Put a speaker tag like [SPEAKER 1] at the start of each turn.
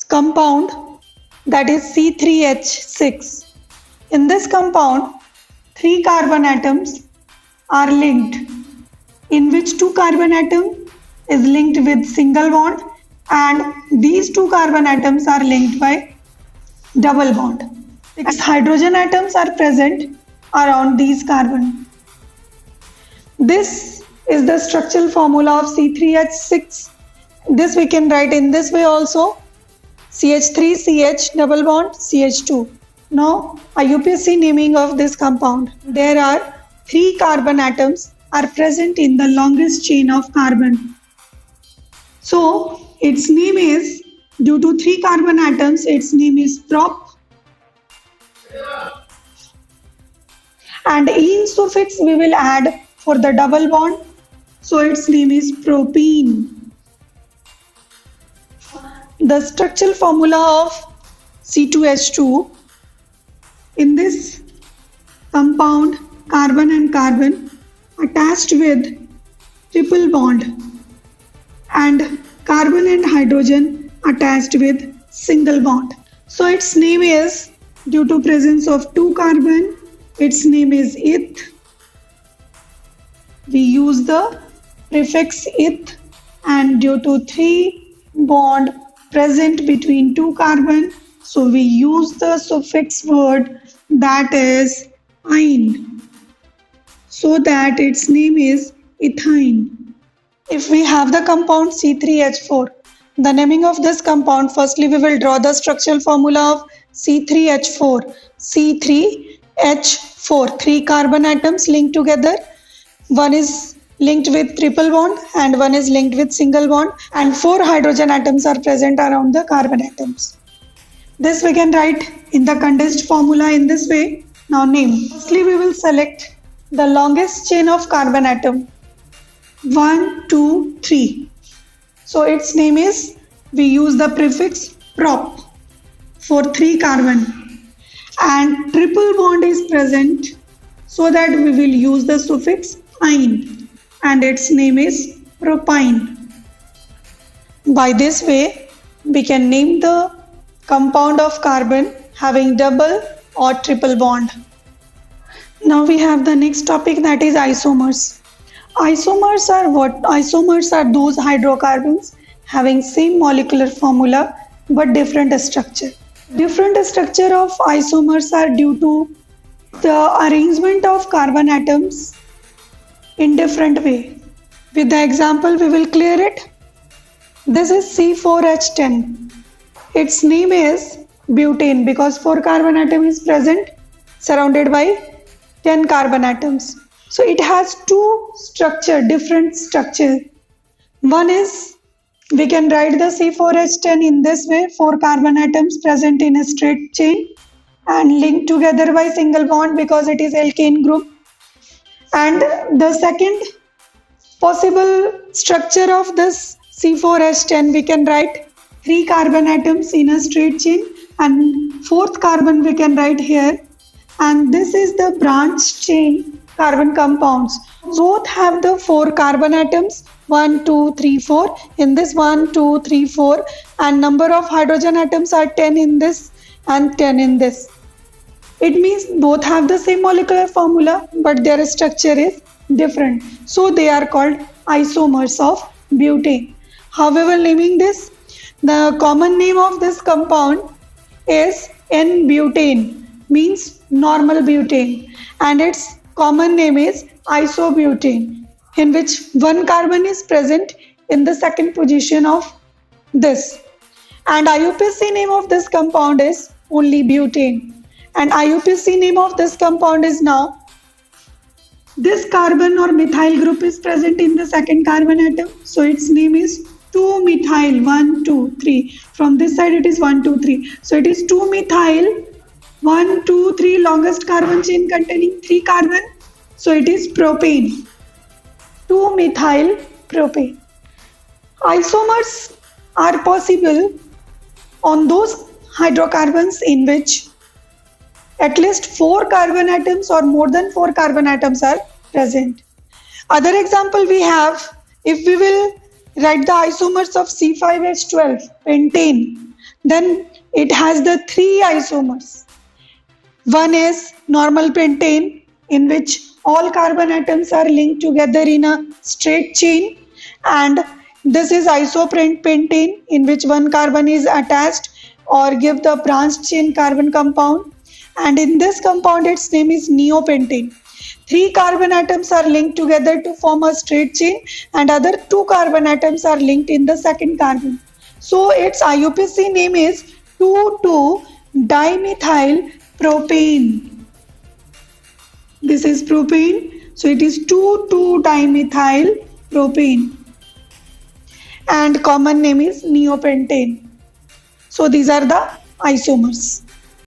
[SPEAKER 1] compound, that is C3H6. In this compound, 3 carbon atoms are linked, in which 2 carbon atom is linked with single bond and these 2 carbon atoms are linked by double bond. 6 hydrogen atoms are present around these carbon. This is the structural formula of C3H6. This we can write in this way also. CH3, CH, double bond, CH2. Now, IUPAC naming of this compound. There are 3 carbon atoms are present in the longest chain of carbon. So, its name is, due to 3 carbon atoms, its name is prop. And ene suffix we will add for the double bond. So, its name is propene. The structural formula of C2H2. In this compound, carbon and carbon attached with triple bond and carbon and hydrogen attached with single bond. So its name is, due to presence of 2 carbon, its name is eth. We use the prefix eth, and due to 3 bond present between 2 carbon, so we use the suffix word that is ine, so that its name is ethine. If we have the compound C3H4, the naming of this compound, firstly we will draw the structural formula of C3H4. C3H4, 3 carbon atoms linked together. One is linked with triple bond and one is linked with single bond, and 4 hydrogen atoms are present around the carbon atoms. This we can write in the condensed formula in this way. Now name. Firstly we will select the longest chain of carbon atom. 1, 2, 3. So its name is, we use the prefix prop for 3 carbon, and triple bond is present, so that we will use the suffix ine, and its name is propine. By this way we can name the compound of carbon having double or triple bond. Now we have the next topic, that is isomers. Isomers are what? Isomers are those hydrocarbons having same molecular formula but different structure. Different structure of isomers are due to the arrangement of carbon atoms in different way. With the example we will clear it. This is C4H10. Its name is butane because 4 carbon atom is present surrounded by 10 carbon atoms. So it has 2 structure, different structure. One is, we can write the C4H10 in this way, 4 carbon atoms present in a straight chain and linked together by single bond because it is alkane group. And the second possible structure of this C4H10, we can write 3 carbon atoms in a straight chain, and 4th carbon we can write here, and this is the branch chain carbon compounds. Both have the 4 carbon atoms, 1, 2, 3, 4. In this 1, 2, 3, 4, and number of hydrogen atoms are 10 in this and 10 in this. It means both have the same molecular formula but their structure is different. So they are called isomers of butane. However, naming this, the common name of this compound is N-butane, means normal butane, and its common name is isobutane, in which 1 carbon is present in the second position of this. And IUPAC name of this compound is only butane. And IUPAC name of this compound is now, this carbon or methyl group is present in the second carbon atom. So its name is 2-methyl, 1, 2, 3. From this side it is 1, 2, 3. So it is 2-methyl, 1, 2, 3, longest carbon chain containing 3 carbon. So it is propane, 2-methyl propane. Isomers are possible on those hydrocarbons in which at least 4 carbon atoms or more than 4 carbon atoms are present. Other example we have, if we will write the isomers of C5H12, pentane. Then it has the three isomers. One is normal pentane, in which all carbon atoms are linked together in a straight chain, and this is isopentane, in which one carbon is attached or give the branched chain carbon compound, and in this compound its name is neopentane. Three carbon atoms are linked together to form a straight chain, and other two carbon atoms are linked in the second carbon. So its IUPAC name is 2,2-dimethyl propane. This is propane, so it is 2,2-dimethyl propane, and common name is neopentane. So these are the isomers.